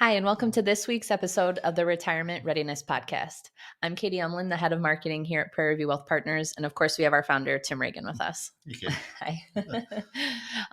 Hi, and welcome to this week's episode of the Retirement Readiness Podcast. I'm Katie Umland, the head of marketing here at Prairie View Wealth Partners. And of course, we have our founder, Tim Regan, with us. You kidding?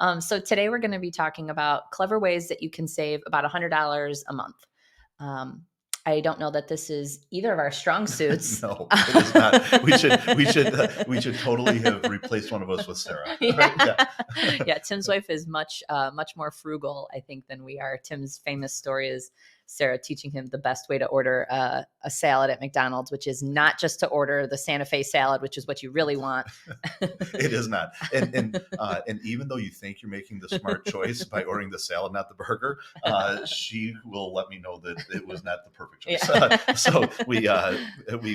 Hi. So today we're going to be talking about clever ways that you can save about $100 a month. I don't know that this is either of our strong suits. No, it is not. We should totally have replaced one of us with Sarah. Yeah. Yeah, Tim's wife is much more frugal, I think, than we are. Tim's famous story is Sarah teaching him the best way to order a salad at McDonald's, which is not just to order the Santa Fe salad, which is what you really want. It is not. And even though you think you're making the smart choice by ordering the salad, not the burger, she will let me know that it was not the perfect choice. Yeah. So we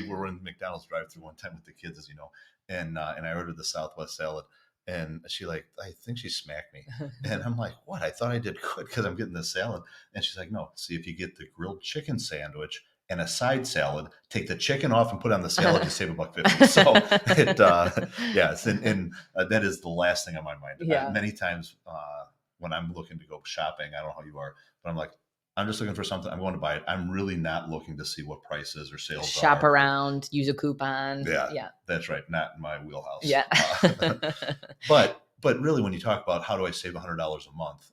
were in the McDonald's drive-thru one time with the kids, as you know, and I ordered the Southwest salad. And she I think she smacked me. And I'm like, what? I thought I did good because I'm getting this salad. And she's like, no, see, if you get the grilled chicken sandwich and a side salad, take the chicken off and put it on the salad, you save $1.50. So yes. And that is the last thing on my mind. Yeah. Many times when I'm looking to go shopping, I don't know how you are, but I'm like, I'm just looking for something. I'm going to buy it. I'm really not looking to see what prices or sales Shop are. around, use a coupon. Yeah, that's right. Not in my wheelhouse. Yeah. But really, when you talk about how do I save $100 a month,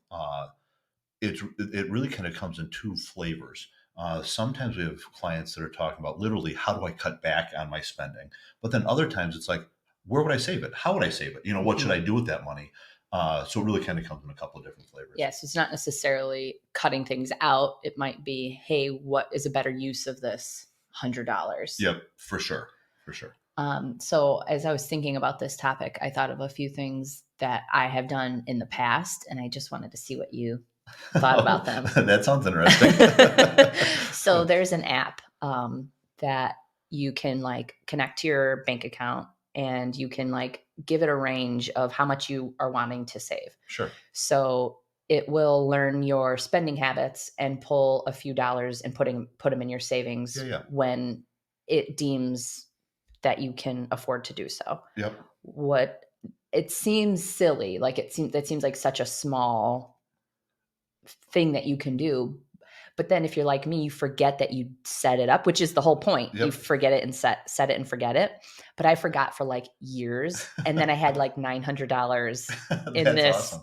it really kind of comes in two flavors. Sometimes we have clients that are talking about literally how do I cut back on my spending, but then other times it's like, where would I save it? How would I save it? What should I do with that money? So it really kind of comes in a couple of different flavors. Yes, it's not necessarily cutting things out. It might be, hey, what is a better use of this $100? Yep, for sure. So as I was thinking about this topic, I thought of a few things that I have done in the past, and I just wanted to see what you thought about them. That sounds interesting. So there's an app that you can connect to your bank account, and you can give it a range of how much you are wanting to save. Sure. So it will learn your spending habits and pull a few dollars and put them in your savings when it deems that you can afford to do so. Yep. It seems silly, that seems like such a small thing that you can do. But then if you're like me, you forget that you set it up, which is the whole point. Yep. You forget it and set it and forget it. But I forgot for years. And then I had $900 in this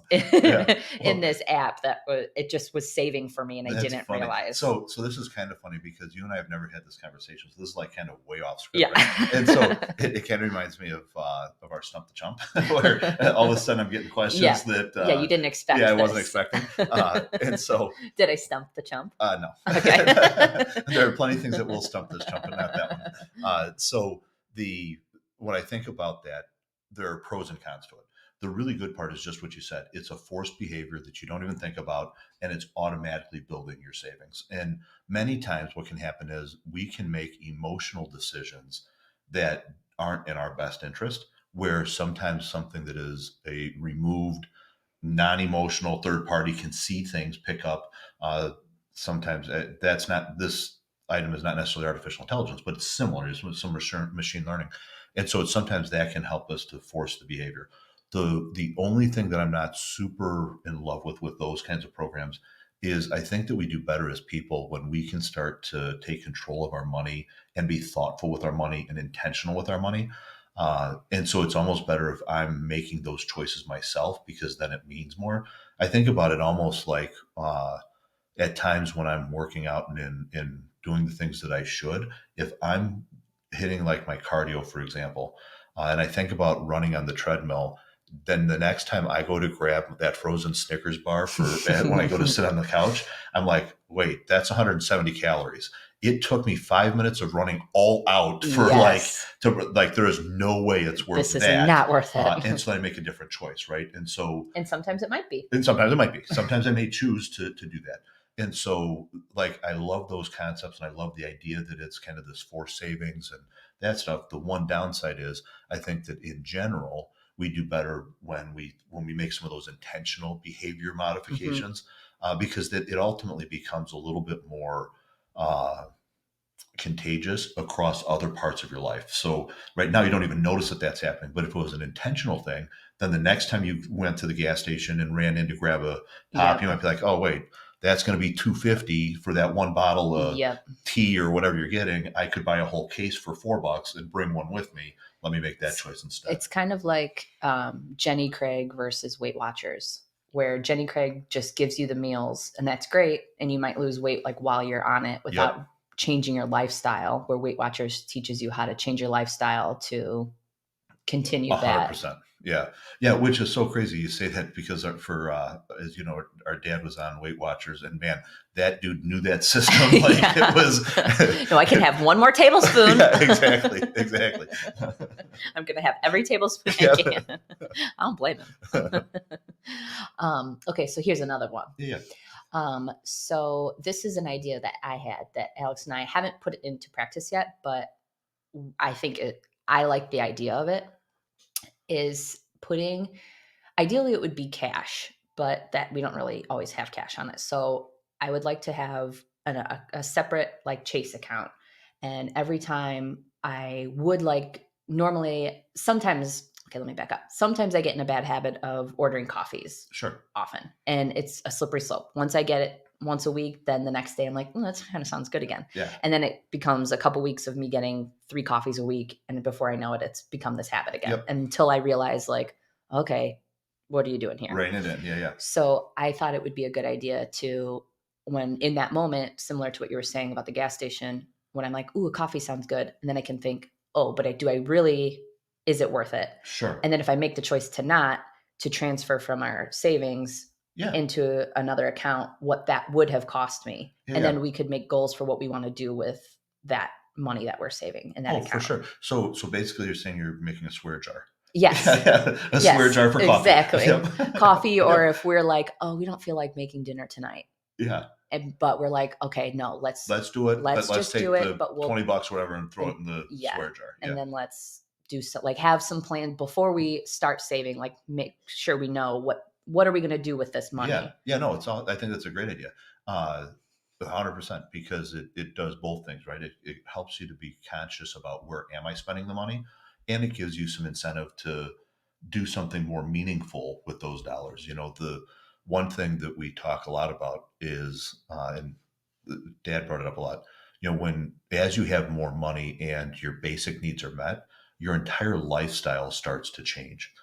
in this app that it just was saving for me, and I didn't realize. So this is kind of funny because you and I have never had this conversation. So this is kind of way off script. Yeah. Right? And so it kind of reminds me of our Stump the Chump, where all of a sudden I'm getting questions that you didn't expect. Yeah, I wasn't expecting. And so did I stump the chump? No. Okay. There are plenty of things that will stump this chump, but not that one. So when I think about that, there are pros and cons to it. The really good part is just what you said. It's a forced behavior that you don't even think about, and it's automatically building your savings. And many times what can happen is we can make emotional decisions that aren't in our best interest, where sometimes something that is a removed, non-emotional third party can see things, pick up. Sometimes this item is not necessarily artificial intelligence, but it's similar. It's some machine learning. And so sometimes that can help us to force the behavior. The only thing that I'm not super in love with those kinds of programs is I think that we do better as people when we can start to take control of our money and be thoughtful with our money and intentional with our money. And so it's almost better if I'm making those choices myself, because then it means more. I think about it almost like at times when I'm working out and doing the things that I should, if I'm hitting my cardio, for example, and I think about running on the treadmill, then the next time I go to grab that frozen Snickers bar when I go to sit on the couch, I'm like, wait, that's 170 calories. It took me 5 minutes of running all out for there is no way it's worth this that. This is not worth it. And so I make a different choice, right? And sometimes it might be. And sometimes it might be. Sometimes I may choose to do that. And so I love those concepts, and I love the idea that it's kind of this forced savings and that stuff. The one downside is I think that in general, we do better when we make some of those intentional behavior modifications, because it ultimately becomes a little bit more contagious across other parts of your life. So right now you don't even notice that that's happening, but if it was an intentional thing, then the next time you went to the gas station and ran in to grab a pop, you might be like, oh, wait, that's going to be $2.50 for that one bottle of Yep. tea or whatever you're getting. I could buy a whole case for $4 and bring one with me. Let me make that choice instead. It's kind of like Jenny Craig versus Weight Watchers, where Jenny Craig just gives you the meals, and that's great, and you might lose weight like while you're on it without changing your lifestyle, where Weight Watchers teaches you how to change your lifestyle to continue 100%. that. Yeah, which is so crazy. You say that because for as you know, our dad was on Weight Watchers, and man, that dude knew that system like it was. No, I can have one more tablespoon. Yeah, exactly. I'm gonna have every tablespoon I can. I don't blame him. Okay, so here's another one. Yeah. So this is an idea that I had that Alex and I haven't put it into practice yet, but I like the idea of it. Is putting, ideally it would be cash, but that we don't really always have cash on it. So I would like to have a separate like Chase account. And every time I would sometimes, okay, let me back up. Sometimes I get in a bad habit of ordering coffees. Sure. Often. And it's a slippery slope. Once I get it once a week, then the next day I'm like, that kind of sounds good again. Yeah. And then it becomes a couple weeks of me getting 3 coffees a week. And before I know it, it's become this habit again. Yep. Until I realize like, okay, what are you doing here? Rein it in. Yeah. So I thought it would be a good idea to, when in that moment, similar to what you were saying about the gas station, when I'm like, ooh, a coffee sounds good. And then I can think, oh, but is it worth it? Sure. And then if I make the choice to transfer from our savings into another account, what that would have cost me. And then we could make goals for what we want to do with that money that we're saving in that account. For sure. So basically you're saying you're making a swear jar. Yes. Swear jar for coffee. Exactly. Yep. Coffee, or if we're like, oh, we don't feel like making dinner tonight. Yeah. But we're like, okay, no, let's do it. Let's just take do it. But we'll $20 whatever and throw it in the swear jar. And then let's do so, like have some plan before we start saving, like make sure we know what are we going to do with this money. No, I think that's a great idea. 100%, because it does both things, right? It helps you to be conscious about where am I spending the money, and it gives you some incentive to do something more meaningful with those dollars. The one thing that we talk a lot about is, and Dad brought it up a lot, as you have more money and your basic needs are met, your entire lifestyle starts to change,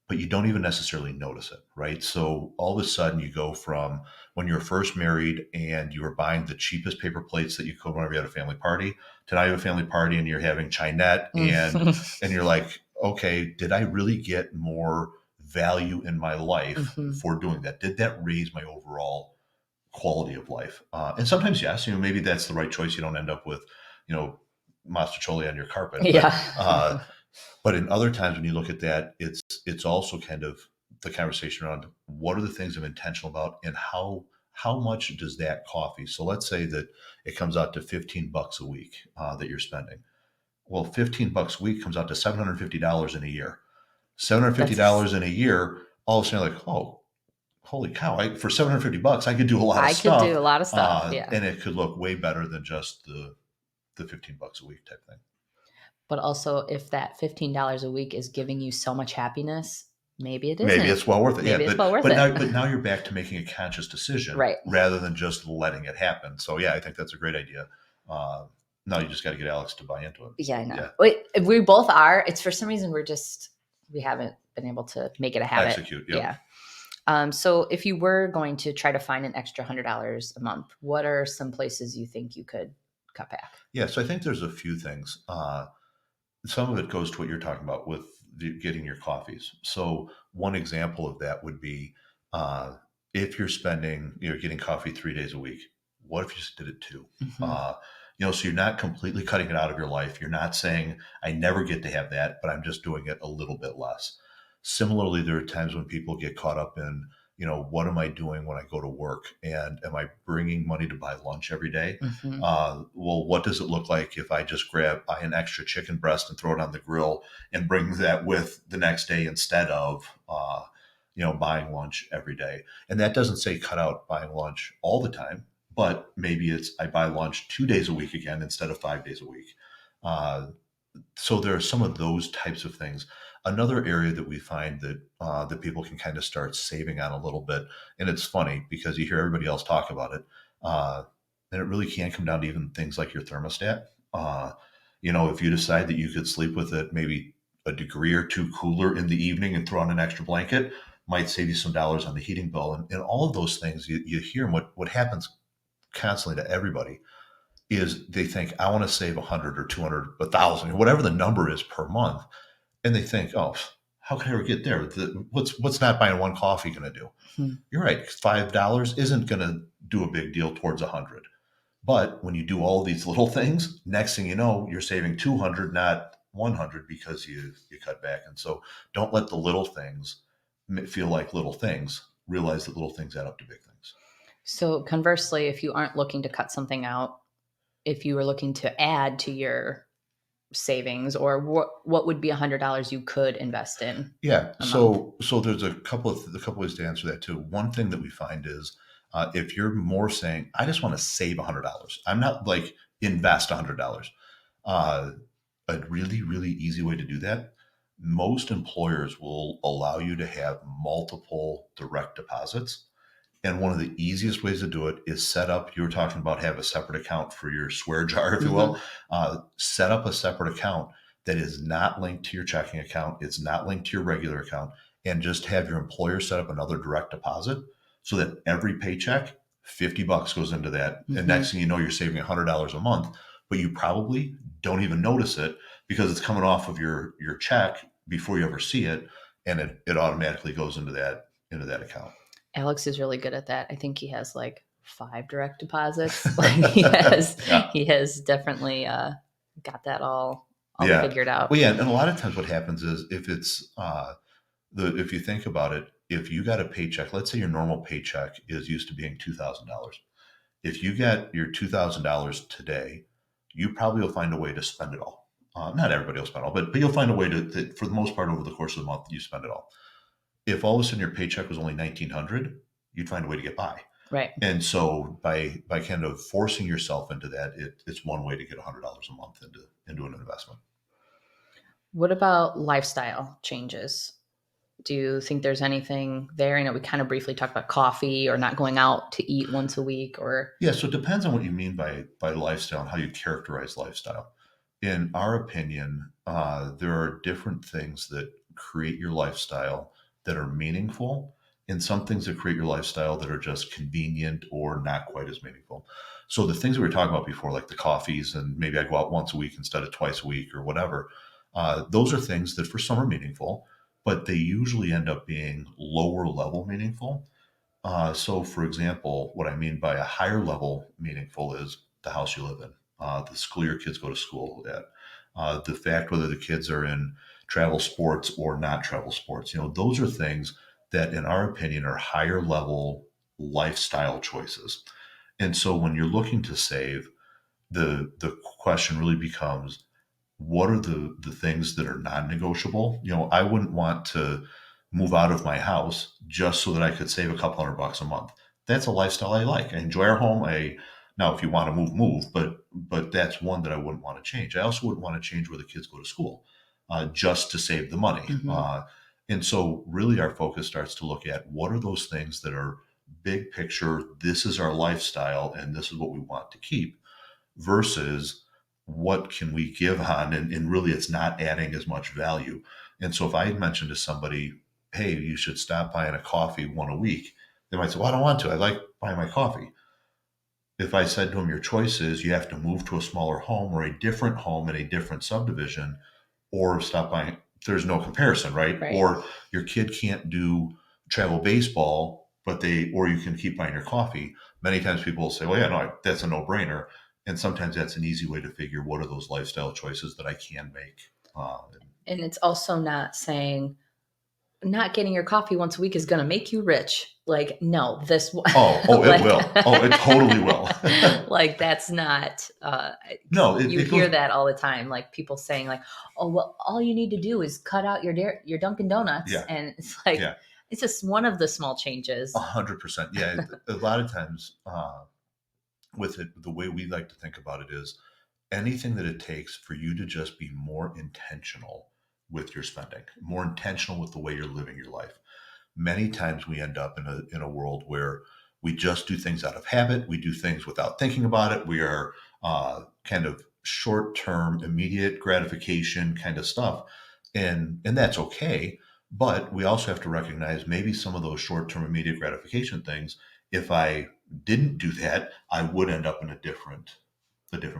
but you don't even necessarily notice it, right? So all of a sudden you go from when you were first married and you were buying the cheapest paper plates that you could whenever you had a family party, to now you have a family party and you're having Chinette and you're like, okay, did I really get more value in my life for doing that? Did that raise my overall quality of life? And sometimes, yes, maybe that's the right choice. You don't end up with, mastacholi on your carpet. But in other times when you look at that, it's also kind of the conversation around what are the things I'm intentional about, and how much does that coffee? So let's say that it comes out to $15 a week that you're spending. Well, $15 a week comes out to $750 in a year. $750 in a year, all of a sudden you're like, oh, holy cow! For $750, I could do a lot of stuff. I could do a lot of stuff, and it could look way better than just the $15 a week type thing. But also, if that $15 a week is giving you so much happiness, maybe it isn't. Maybe it's well worth it. It's well worth it. But now you're back to making a conscious decision, right? Rather than just letting it happen. So I think that's a great idea. Now you just got to get Alex to buy into it. Yeah, I know. Yeah. We both are. It's for some reason we haven't been able to make it a habit. Execute. Yep. Yeah. So if you were going to try to find an extra $100 a month, what are some places you think you could cut back? Yeah. So I think there's a few things. Some of it goes to what you're talking about with getting your coffees. So one example of that would be if you're getting coffee 3 days a week, what if you just did it 2? So you're not completely cutting it out of your life. You're not saying, I never get to have that, but I'm just doing it a little bit less. Similarly, there are times when people get caught up in, what am I doing when I go to work? And am I bringing money to buy lunch every day? Well, what does it look like if I just buy an extra chicken breast and throw it on the grill and bring that with the next day instead of, buying lunch every day? And that doesn't say cut out buying lunch all the time, but maybe I buy lunch 2 days a week again instead of 5 days a week. So there are some of those types of things. Another area that we find that people can kind of start saving on a little bit, and it's funny because you hear everybody else talk about it, uh, and it really can come down to even things like your thermostat. Uh, if you decide that you could sleep with it maybe a degree or two cooler in the evening and throw on an extra blanket, might save you some dollars on the heating bill. And all of those things you hear, and what happens constantly to everybody is they think, I want to save 100 or 200, 1,000, whatever the number is per month. And they think, oh, how can I ever get there? What's not buying one coffee going to do? Hmm. You're right. $5 isn't going to do a big deal towards 100. But when you do all these little things, next thing you know, you're saving 200, not 100, because you cut back. And so don't let the little things feel like little things. Realize that little things add up to big things. So conversely, if you aren't looking to cut something out, if you were looking to add to your savings, or what would be $100 you could invest in Yeah. a month? So there's a couple ways to answer that too. One thing that we find is if you're more saying, I just want to save $100. I'm not like invest $100. Uh, a really, really easy way to do that. Most employers will allow you to have multiple direct deposits. And one of the easiest ways to do it is set up, you were talking about have a separate account for your swear jar, if you will. Set up a separate account that is not linked to your checking account. It's not linked to your regular account. And just have your employer set up another direct deposit so that every paycheck, $50 goes into that. And next thing you know, you're saving $100 a month, but you probably don't even notice it because it's coming off of your check before you ever see it. And it automatically goes into that account. Alex is really good at that. I think he has like 5 direct deposits. Like he has, Yeah. he has definitely got that all Yeah. figured out. Well, yeah, and a lot of times what happens is if it's if you think about it, if you got a paycheck, let's say your normal paycheck is used to being $2,000. If you get your $2,000 today, you probably will find a way to spend it all. Not everybody will spend it all, but you'll find a way to, for the most part, over the course of the month, you spend it all. If all of a sudden your paycheck was only 1,900, you'd find a way to get by. Right. And so by kind of forcing yourself into that, it's one way to get $100 a month into an investment. What about lifestyle changes? Do you think there's anything there? I know we kind of briefly talked about coffee or not going out to eat once a week, or Yeah, so it depends on what you mean by lifestyle and how you characterize lifestyle. In our opinion, there are different things that create your lifestyle that are meaningful, and some things that create your lifestyle that are just convenient or not quite as meaningful. So the things we were talking about before, like the coffees, and maybe I go out once a week instead of twice a week or whatever, those are things that for some are meaningful, but they usually end up being lower level meaningful. So, for example, what I mean by a higher level meaningful is the house you live in, the school your kids go to school at, the fact whether the kids are in travel sports or not travel sports. Those are things that, in our opinion, are higher level lifestyle choices. And so, when you're looking to save, the question really becomes, what are the things that are non-negotiable? I wouldn't want to move out of my house just so that I could save a couple $100 a month. That's a lifestyle I like. I enjoy our home. Now, if you want to move, but that's one that I wouldn't want to change. I also wouldn't want to change where the kids go to school, just to save the money. And so really our focus starts to look at what are those things that are big picture. This is our lifestyle and this is what we want to keep, versus what can we give on, and really it's not adding as much value. And so if I had mentioned to somebody, hey, you should stop buying a coffee one a week, they might say, well, I don't want to, I like buying my coffee. If I said to them, your choice is you have to move to a smaller home or a different home in a different subdivision, or stop buying, there's no comparison, right? Or your kid can't do travel baseball, or you can keep buying your coffee. Many times people will say, well, yeah, no, that's a no brainer. And sometimes that's an easy way to figure what are those lifestyle choices that I can make. And it's also not saying not getting your coffee once a week is going to make you rich. Like, no, this. Oh, it will. Oh, it totally will. Like, that's not. No, you hear that all the time. Like people saying, like, oh, well, all you need to do is cut out your Dunkin' Donuts, and it's like, it's just one of the small changes. 100%. Yeah, a lot of times with it, the way we like to think about it is anything that it takes for you to just be more intentional with your spending, more intentional with the way you're living your life. Many times we end up in a world where we just do things out of habit. We do things without thinking about it. We are kind of short-term, immediate gratification kind of stuff, and that's okay. But we also have to recognize maybe some of those short-term, immediate gratification things. If I didn't do that, I would end up in a different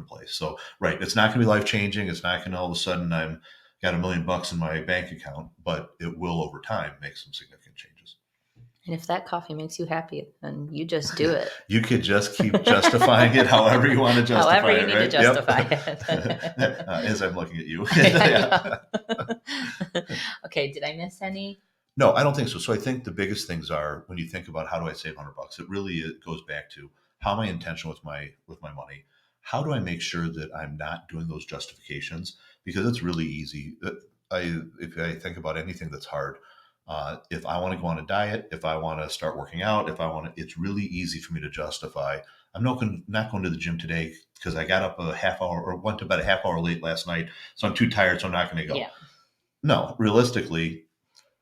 place. So, right, it's not going to be life changing. It's not going to all of a sudden I'm got $1 million in my bank account, but it will over time make some significant changes. And if that coffee makes you happy, then you just do it. You could just keep justifying it however you want to justify However you it, need right? to justify it. As I'm looking at you. Okay, did I miss any? No, I don't think so. So I think the biggest things are when you think about how do I save $100, it goes back to how am I intentional with my money? How do I make sure that I'm not doing those justifications? Because it's really easy. If I think about anything that's hard, if I want to go on a diet, if I want to start working out, it's really easy for me to justify. I'm not going to the gym today because I got up a half hour or went to bed a half hour late last night, so I'm too tired, so I'm not going to go. Yeah. No, realistically,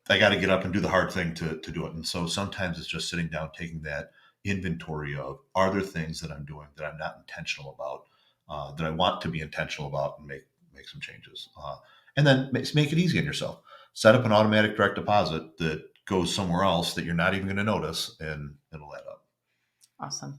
I got to get up and do the hard thing to do it. And so sometimes it's just sitting down, taking that inventory of, are there things that I'm doing that I'm not intentional about, that I want to be intentional about, and make some changes. And then make it easy on yourself. Set up an automatic direct deposit that goes somewhere else that you're not even going to notice, and it'll add up. Awesome.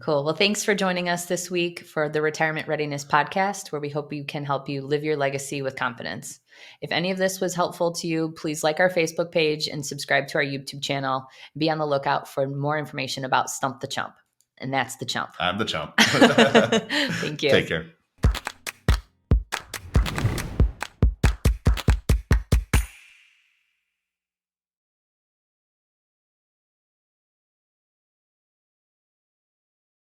Cool. Well, thanks for joining us this week for the Retirement Readiness podcast, where we hope we can help you live your legacy with confidence. If any of this was helpful to you, please like our Facebook page and subscribe to our YouTube channel. Be on the lookout for more information about Stump the Chump. And that's the Chump. I'm the Chump. Thank you. Take care.